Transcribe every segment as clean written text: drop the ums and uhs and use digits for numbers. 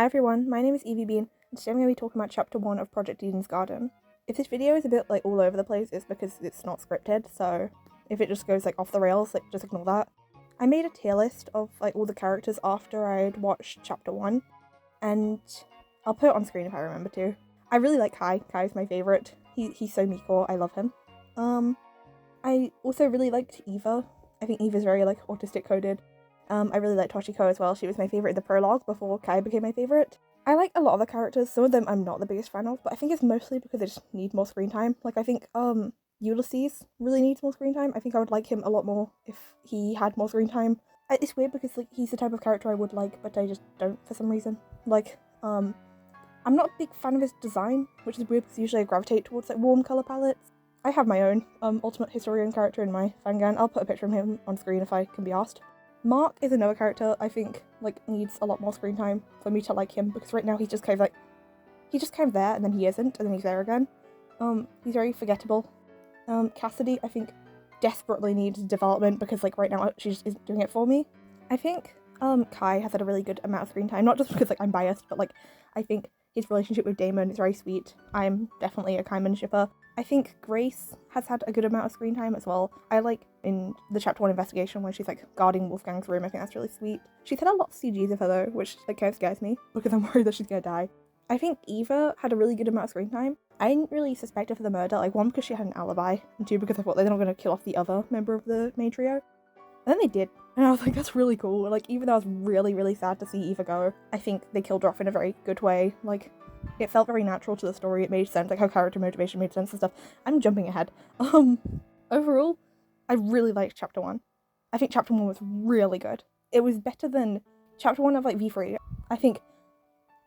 Hi everyone, my name is Evie Bean, and today I'm going to be talking about Chapter 1 of Project Eden's Garden. If this video is a bit all over the place, it's because it's not scripted, so if it just goes off the rails, just ignore that. I made a tier list of all the characters after I'd watched Chapter 1, and I'll put it on screen if I remember to. I really like Kai. Kai's my favourite. He's so Miko, I love him. I also really liked Eva. I think Eva's very autistic coded. I really liked Toshiko as well. She was my favourite in the prologue before Kai became my favourite. I like a lot of the characters. Some of them I'm not the biggest fan of, but I think it's mostly because they just need more screen time. I think Ulysses really needs more screen time. I think I would like him a lot more if he had more screen time. It's weird because he's the type of character I would like, but I just don't for some reason. I'm not a big fan of his design, which is weird because usually I gravitate towards warm colour palettes. I have my own Ultimate Historian character in my fangan. I'll put a picture of him on screen if I can be asked. Mark is another character I think needs a lot more screen time for me to like him, because right now he's just kind of there and then he isn't and then he's there again. He's very forgettable. Cassidy I think desperately needs development because right now she just isn't doing it for me. I think Kai has had a really good amount of screen time, not just because I'm biased, but I think his relationship with Damon is very sweet. I'm definitely a Kaiman shipper. I think Grace has had a good amount of screen time as well. I like in the Chapter 1 investigation when she's guarding Wolfgang's room. I think that's really sweet. She's had a lot of CGs of her though, which kind of scares me because I'm worried that she's gonna die. I think Eva had a really good amount of screen time. I didn't really suspect her for the murder, one because she had an alibi, and two because I thought they're not gonna kill off the other member of the main trio. And then they did, and I was like, that's really cool. Even though I was really, really sad to see Eva go, I think they killed her off in a very good way. It felt very natural to the story. It made sense, her character motivation made sense and stuff. I'm jumping ahead. Overall, I really liked Chapter 1. I think Chapter 1 was really good. It was better than Chapter 1 of V3. I think,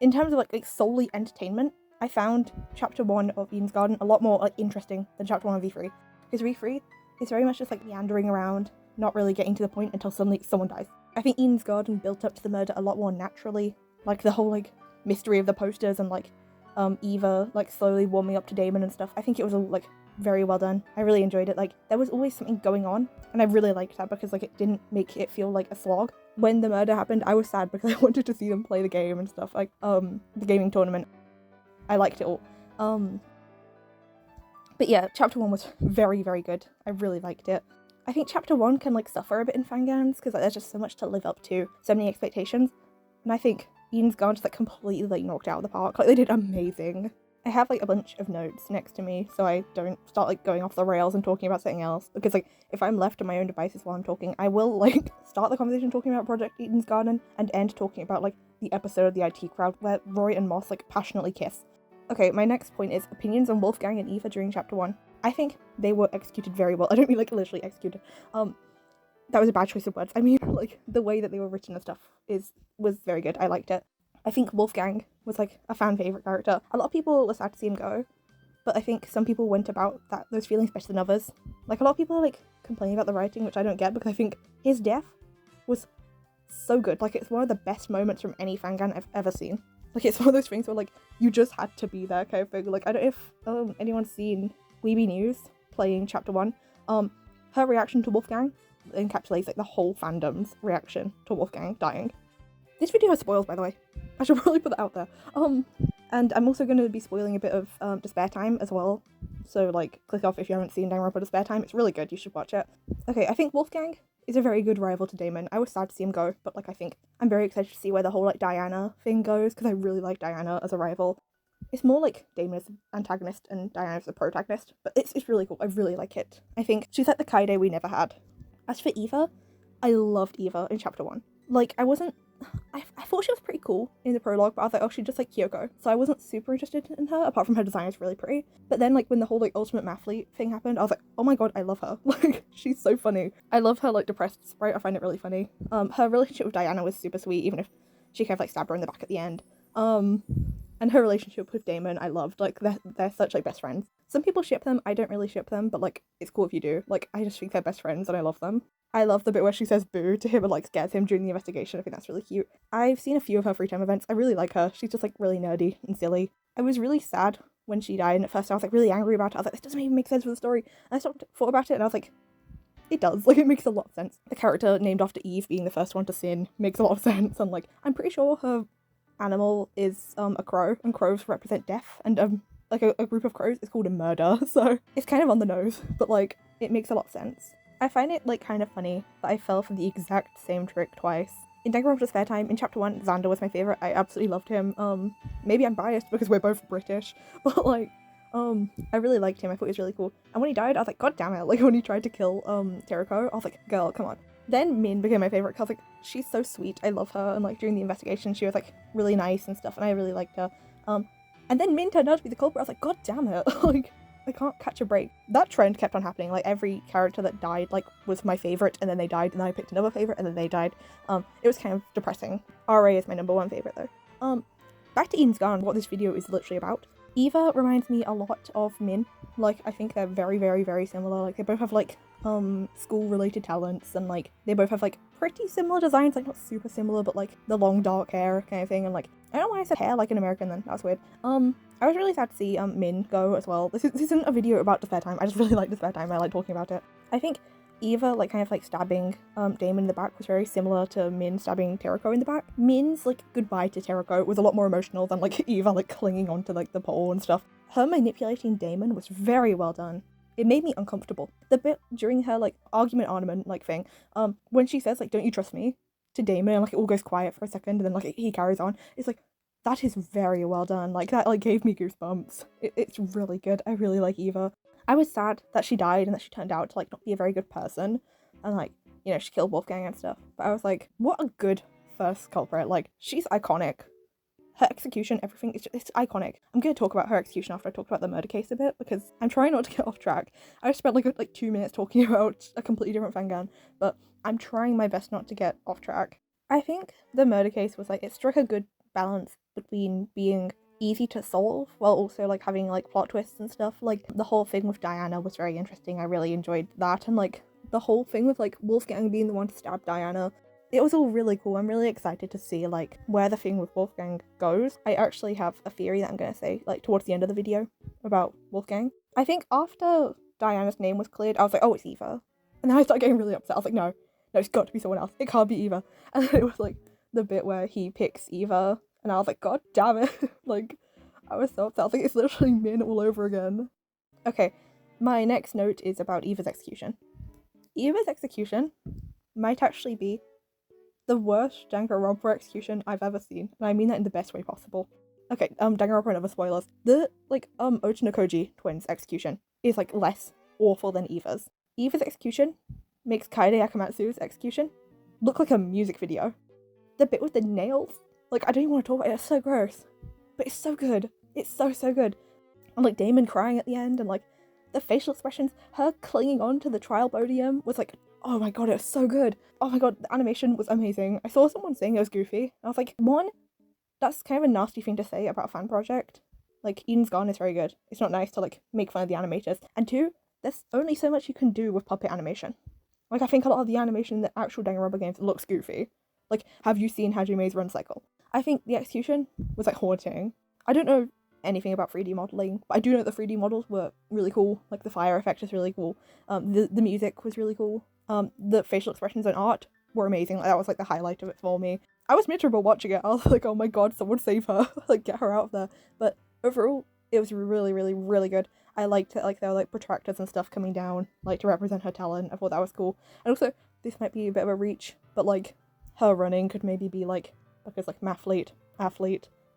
in terms of solely entertainment, I found Chapter 1 of Eden's Garden a lot more interesting than Chapter 1 of V3. Because V3 is very much just meandering around, not really getting to the point until suddenly someone dies. I think Eden's Garden built up to the murder a lot more naturally. The whole mystery of the posters and Eva slowly warming up to Damon and stuff. I think it was all very well done. I really enjoyed it. There was always something going on, and I really liked that because it didn't make it feel like a slog. When the murder happened, I was sad because I wanted to see them play the game and stuff, the gaming tournament. I liked it all. But yeah, Chapter 1 was very, very good. I really liked it. I think Chapter 1 can suffer a bit in fangans because there's just so much to live up to, so many expectations, and I think Eden's Garden just completely knocked out of the park. They did amazing. I have a bunch of notes next to me so I don't start going off the rails and talking about something else, because if I'm left to my own devices while I'm talking, I will start the conversation talking about Project Eden's Garden and end talking about the episode of the IT crowd where Roy and Moss passionately kiss. Okay, my next point is opinions on Wolfgang and Eva during Chapter 1. I think they were executed very well. I don't mean literally executed. That was a bad choice of words. I mean the way that they were written and stuff was very good. I liked it. I think Wolfgang was a fan favourite character. A lot of people were sad to see him go, but I think some people went about those feelings better than others. A lot of people complaining about the writing, which I don't get, because I think his death was so good. It's one of the best moments from any fangan I've ever seen. It's one of those things where you just had to be there kind of thing. I don't know if anyone's seen Weeby News playing Chapter 1. Her reaction to Wolfgang encapsulates the whole fandom's reaction to Wolfgang dying. This video has spoils, by the way. I should probably put that out there. And I'm also going to be spoiling a bit of Despair Time as well. So, click off if you haven't seen Danganronpa Despair Time. It's really good. You should watch it. Okay, I think Wolfgang is a very good rival to Damon. I was sad to see him go, but, I think I'm very excited to see where the whole, Diana thing goes, because I really like Diana as a rival. It's more Damon is the antagonist and Diana is the protagonist, but it's really cool. I really like it. I think she's the Kaide we never had. As for Eva, I loved Eva in Chapter 1. I thought she was pretty cool in the prologue, but I was oh, she's just Kyoko. So I wasn't super interested in her, apart from her design is really pretty. But then, when the whole, Ultimate Mathlete thing happened, I was oh my god, I love her. She's so funny. I love her, depressed sprite. I find it really funny. Her relationship with Diana was super sweet, even if she kind of, stabbed her in the back at the end. And her relationship with Damon, I loved. They're such, best friends. Some people ship them, I don't really ship them, but, it's cool if you do. I just think they're best friends, and I love them. I love the bit where she says boo to him and scares him during the investigation. I think that's really cute. I've seen a few of her free time events. I really like her. She's just really nerdy and silly. I was really sad when she died, and at first I was really angry about it. I was this doesn't even make sense for the story. And I thought about it and I was it does. It makes a lot of sense. The character named after Eve being the first one to sin makes a lot of sense. And I'm pretty sure her animal is a crow, and crows represent death, and like a group of crows is called a murder, so it's kind of on the nose, but like it makes a lot of sense. I find it like kind of funny that I fell for the exact same trick twice. In Danganronpa's Spare Time, in chapter 1, Xander was my favourite. I absolutely loved him. Maybe I'm biased because we're both British, but like, I really liked him. I thought he was really cool. And when he died, I was like, God damn it. Like, when he tried to kill, Terako, I was like, girl, come on. Then Min became my favourite because I was like, she's so sweet. I love her. And like, during the investigation, she was like, really nice and stuff, and I really liked her. And then Min turned out to be the culprit. I was like, God damn it. Like, I can't catch a break. That trend kept on happening. Like, every character that died, like, was my favourite, and then they died, and then I picked another favourite, and then they died. It was kind of depressing. RA is my number one favourite, though. Back to Eden's Garden, what this video is literally about. Eva reminds me a lot of Min. Like, I think they're very, very, very similar. Like, they both have, like, school-related talents, and, like, they both have, like, pretty similar designs. Like, not super similar, but, like, the long, dark hair kind of thing, and, like, I don't know why I said hair like an American then, that was weird. I was really sad to see, Min go as well. This isn't a video about the Spare Time, I just really like the Spare Time, I like talking about it. I think Eva, like, kind of, like, stabbing, Damon in the back was very similar to Min stabbing Terako in the back. Min's, like, goodbye to Terako was a lot more emotional than, like, Eva, like, clinging onto, like, the pole and stuff. Her manipulating Damon was very well done. It made me uncomfortable. The bit during her, like, argument ornament, like, thing, when she says, like, don't you trust me? To Damon, and like it all goes quiet for a second, and then like he carries on. It's like, that is very well done. Like, that like gave me goosebumps. It's really good. I really like Eva. I was sad that she died and that she turned out to like not be a very good person, and like, you know, she killed Wolfgang and stuff. But I was like, what a good first culprit. Like, she's iconic. Her execution, everything, it's iconic. I'm going to talk about her execution after I talk about the murder case a bit, because I'm trying not to get off track. I spent like 2 minutes talking about a completely different Fangan, but I'm trying my best not to get off track. I think the murder case was like, it struck a good balance between being easy to solve while also like having like plot twists and stuff. Like, the whole thing with Diana was very interesting. I really enjoyed that, and like the whole thing with like Wolfgang being the one to stab Diana, it was all really cool. I'm really excited to see like where the thing with Wolfgang goes. I actually have a theory that I'm going to say like towards the end of the video about Wolfgang. I think after Diana's name was cleared, I was like, oh, it's Eva. And then I started getting really upset. I was like, no, it's got to be someone else. It can't be Eva. And then it was like the bit where he picks Eva, and I was like, God damn it. Like, I was so upset. I was like, it's literally Min all over again. Okay, my next note is about Eva's execution. Eva's execution might actually be the worst Danganronpa execution I've ever seen, and I mean that in the best way possible. Okay, Danganronpa and other spoilers. The, like, Ochinokoji twins execution is, like, less awful than Eva's. Eva's execution makes Kaede Akamatsu's execution look like a music video. The bit with the nails, like, I don't even want to talk about it, it's so gross. But it's so good. It's so, so good. And, like, Damon crying at the end, and, like, the facial expressions, her clinging on to the trial podium was, like, oh my god, it was so good. Oh my god, the animation was amazing. I saw someone saying it was goofy. I was like, one, that's kind of a nasty thing to say about a fan project. Like, Eden's Garden is very good. It's not nice to, like, make fun of the animators. And two, there's only so much you can do with puppet animation. Like, I think a lot of the animation in the actual Danganronpa games looks goofy. Like, have you seen Hajime's run cycle? I think the execution was, like, haunting. I don't know anything about 3D modeling, but I do know the 3D models were really cool. Like, the fire effect is really cool. The music was really cool. The facial expressions and art were amazing. Like, that was like the highlight of it for me. I was miserable watching it. I was like, oh my god, someone save her. Like, get her out of there. But overall, it was really, really, really good. I liked it. Like, there were like protractors and stuff coming down, like, to represent her talent. I thought that was cool. And also, this might be a bit of a reach, but like, her running could maybe be like, because like athlete,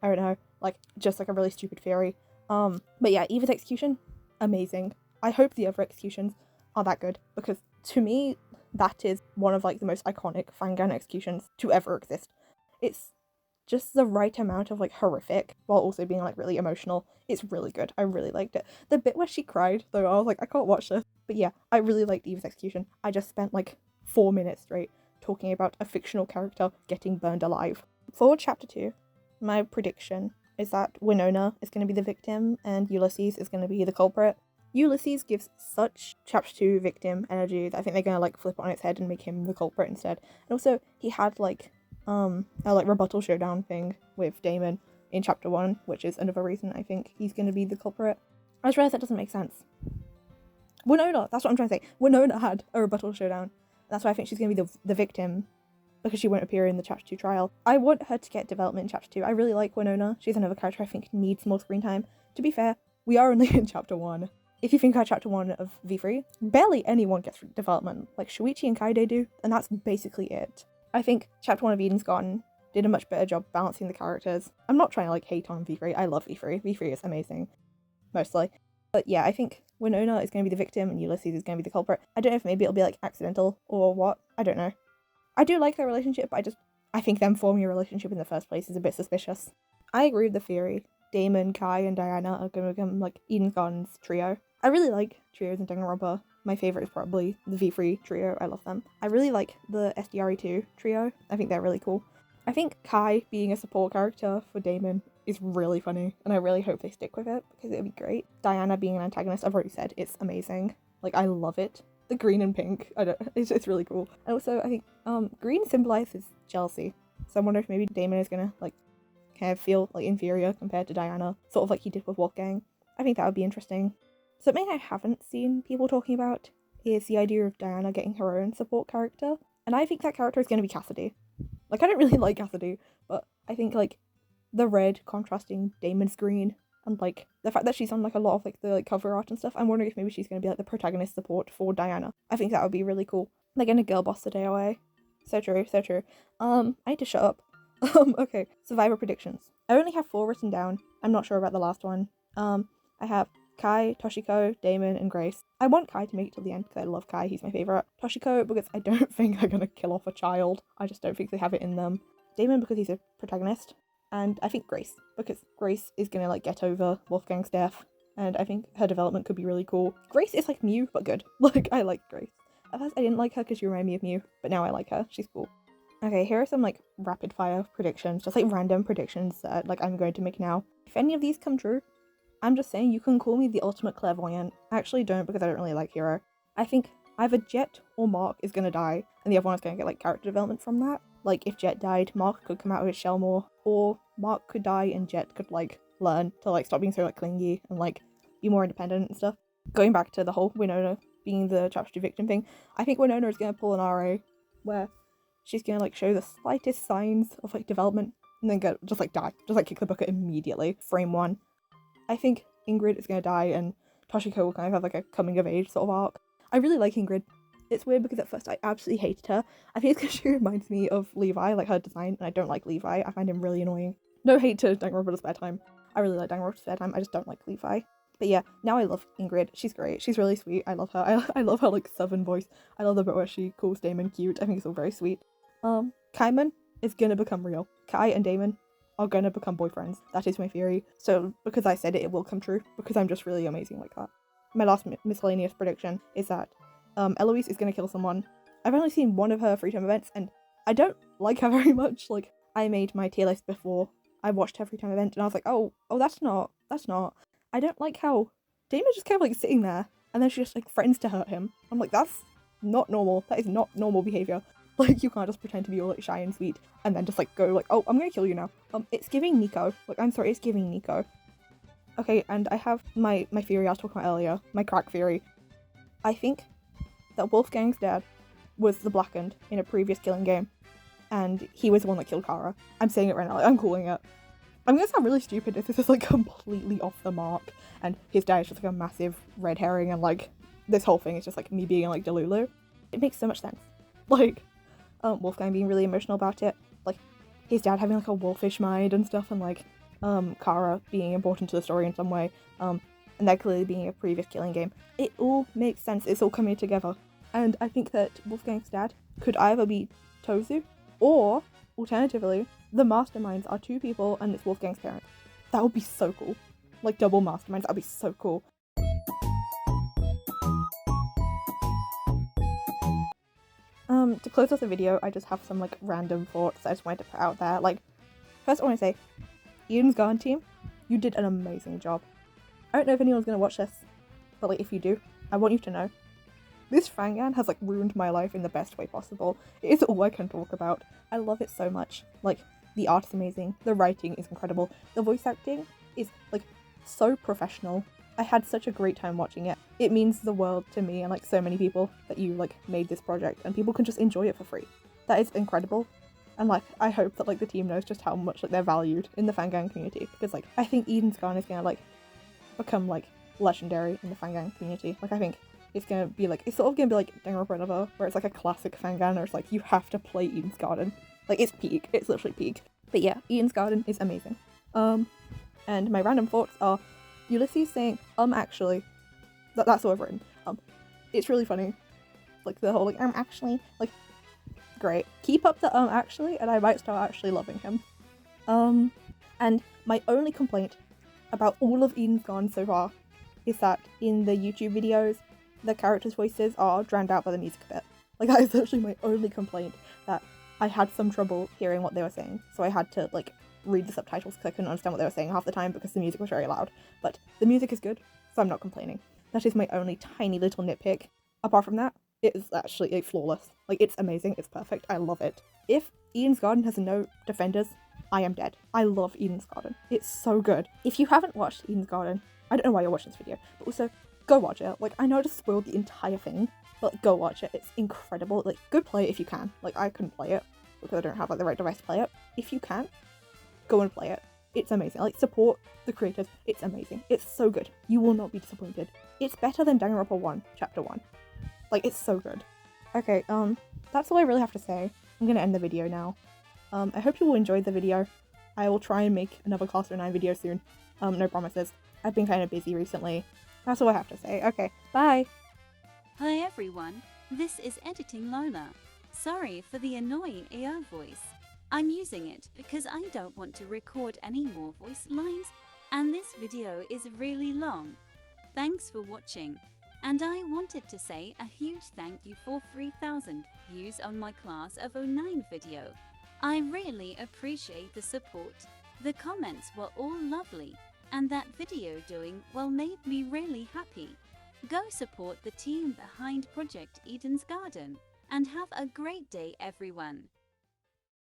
I don't know, like, just like a really stupid theory. But yeah, Eva's execution, amazing. I hope the other executions are that good, because to me, that is one of like the most iconic Fangan executions to ever exist. It's just the right amount of like horrific while also being like really emotional. It's really good. I really liked it. The bit where she cried though, I was like, I can't watch this. But yeah, I really liked Eva's execution. I just spent like 4 minutes straight talking about a fictional character getting burned alive. For chapter 2, my prediction is that Winona is going to be the victim and Ulysses is going to be the culprit. Ulysses gives such chapter 2 victim energy that I think they're going to like flip it on its head and make him the culprit instead. And also, he had like a like rebuttal showdown thing with Damon in chapter 1, which is another reason I think he's going to be the culprit. I just realised that doesn't make sense. Winona, that's what I'm trying to say. Winona had a rebuttal showdown. That's why I think she's going to be the victim because she won't appear in the Chapter 2 trial. I want her to get development in Chapter 2. I really like Winona. She's another character I think needs more screen time. To be fair, we are only in Chapter 1. If you think our Chapter 1 of V3, barely anyone gets development. Like Shuichi and Kaide do, and that's basically it. I think Chapter 1 of Eden's Garden did a much better job balancing the characters. I'm not trying to like hate on V3. I love V3. V3 is amazing. Mostly. But yeah, I think Winona is going to be the victim and Ulysses is going to be the culprit. I don't know if maybe it'll be like accidental or what. I don't know. I do like their relationship, but I think them forming a relationship in the first place is a bit suspicious. I agree with the theory. Damon, Kai, and Diana are going to become like Eden's Garden's trio. I really like trios in Danganronpa. My favourite is probably the V3 trio. I love them. I really like the SDRE2 trio. I think they're really cool. I think Kai being a support character for Damon is really funny, and I really hope they stick with it because it would be great. Diana being an antagonist, I've already said, it's amazing. Like, I love it. The green and pink, it's really cool. And also, I think green symbolizes jealousy. So I wonder if maybe Damon is gonna like kind of feel like inferior compared to Diana, sort of like he did with Wolfgang. I think that would be interesting. Something I haven't seen people talking about is the idea of Diana getting her own support character, and I think that character is going to be Cassidy. Like, I don't really like Cassidy, but I think like the red contrasting Damon's green, and like the fact that she's on like a lot of like the like cover art and stuff, I'm wondering if maybe she's going to be like the protagonist support for Diana. I think that would be really cool. Like in a girl boss the day away. So true, so true. I need to shut up. Okay, Survivor predictions. I only have 4 written down. I'm not sure about the last one. I have Kai, Toshiko, Damon, and Grace. I want Kai to make it till the end because I love Kai. He's my favourite. Toshiko because I don't think they're going to kill off a child. I just don't think they have it in them. Damon because he's a protagonist. And I think Grace because Grace is going to like get over Wolfgang's death. And I think her development could be really cool. Grace is like Mew, but good. Like, I like Grace. At first I didn't like her because she reminded me of Mew, but now I like her. She's cool. Okay, here are some like rapid fire predictions, just like random predictions that like I'm going to make now. If any of these come true, I'm just saying you can call me the ultimate clairvoyant. I actually don't because I don't really like Hero. I think either Jet or Mark is going to die, and the other one is going to get like character development from that. Like if Jet died, Mark could come out of his shell more, or Mark could die and Jet could like learn to like stop being so like clingy and like be more independent and stuff. Going back to the whole Winona being the Chapter 2 victim thing, I think Winona is going to pull an RA where she's going to like show the slightest signs of like development and then go just like die, just like kick the bucket immediately. Frame 1. I think Ingrid is going to die and Toshiko will kind of have like a coming of age sort of arc. I really like Ingrid. It's weird because at first I absolutely hated her. I think it's because she reminds me of Levi, like her design, and I don't like Levi. I find him really annoying. No hate to Danganronpa's Spare Time. I really like Danganronpa's Spare Time. I just don't like Levi. But yeah, now I love Ingrid. She's great. She's really sweet. I love her. I love her like southern voice. I love the bit where she calls Damon cute. I think it's all very sweet. Kaiman is gonna become real. Kai and Damon are gonna become boyfriends. That is my theory. So because I said it, it will come true because I'm just really amazing like that. My last miscellaneous prediction is that Eloise is gonna kill someone. I've only seen one of her free time events and I don't like her very much. Like, I made my tier list before I watched her free time event and I was like, oh, that's not. I don't like how Damon's just kind of like sitting there and then she just like threatens to hurt him. I'm like, that's not normal. That is not normal behavior. Like, you can't just pretend to be all like shy and sweet and then just like go like, oh, I'm gonna kill you now. It's giving Nico. Like, I'm sorry, it's giving Nico. Okay, and I have my theory I was talking about earlier, my crack theory. I think that Wolfgang's dad was the Blackened in a previous Killing game, and he was the one that killed Kara. I'm saying it right now, like, I'm calling it. I'm gonna sound really stupid if this is like completely off the mark, and his dad is just like a massive red herring, and like, this whole thing is just like me being like Delulu. It makes so much sense. Like, Wolfgang being really emotional about it, like, his dad having like a wolfish mind and stuff, and like, Kara being important to the story in some way, and that clearly being a previous Killing game. It all makes sense, it's all coming together. And I think that Wolfgang's dad could either be Tozu, or, alternatively, the masterminds are 2 people and it's Wolfgang's parents. That would be so cool. Like, double masterminds, that would be so cool. To close off the video, I just have some like random thoughts that I just wanted to put out there. Like, first I want to say, Eden's Garden team, you did an amazing job. I don't know if anyone's gonna watch this, but like if you do, I want you to know, this fangan has like ruined my life in the best way possible. It is all I can talk about. I love it so much. Like, the art is amazing, the writing is incredible, the voice acting is like so professional. I had such a great time watching it. It means the world to me and like so many people that you like made this project and people can just enjoy it for free. That is incredible. And like, I hope that like the team knows just how much like they're valued in the Fangang community, because like I think Eden's Garden is gonna like become like legendary in the Fangang community. Like I think it's gonna be like, it's sort of gonna be like Danganronpa, where it's like a classic Fangang, where it's like you have to play Eden's Garden. Like it's peak, it's literally peak. But yeah, Eden's Garden is amazing. And my random thoughts are Ulysses saying actually, that's what I've written. It's really funny, like the whole like actually, like, great. Keep up the actually, and I might start actually loving him. And my only complaint about all of Eden's Garden so far is that in the YouTube videos, the characters' voices are drowned out by the music a bit. Like, that is actually my only complaint, that I had some trouble hearing what they were saying, so I had to, like, read the subtitles because I couldn't understand what they were saying half the time because the music was very loud. But the music is good, so I'm not complaining. That is my only tiny little nitpick. Apart from that, it is actually like, flawless. Like, it's amazing, it's perfect, I love it. If Eden's Garden has no defenders, I am dead. I love Eden's Garden. It's so good. If you haven't watched Eden's Garden, I don't know why you're watching this video, but also, go watch it. Like, I know I just spoiled the entire thing, but like, go watch it. It's incredible. Like, go play it if you can. Like, I couldn't play it because I don't have like the right device to play it. If you can, go and play it. It's amazing. Like, support the creators. It's amazing. It's so good. You will not be disappointed. It's better than Danganronpa 1, Chapter 1. Like, it's so good. Okay, that's all I really have to say. I'm gonna end the video now. I hope you all enjoyed the video. I will try and make another Class of 9 video soon. No promises. I've been kind of busy recently. That's all I have to say. Okay, bye! Hi everyone, this is Editing Lola. Sorry for the annoying AO voice. I'm using it because I don't want to record any more voice lines, and this video is really long. Thanks for watching. And I wanted to say a huge thank you for 3,000 views on my Class of 09 video. I really appreciate the support. The comments were all lovely, and that video doing well made me really happy. Go support the team behind Project Eden's Garden, and have a great day everyone.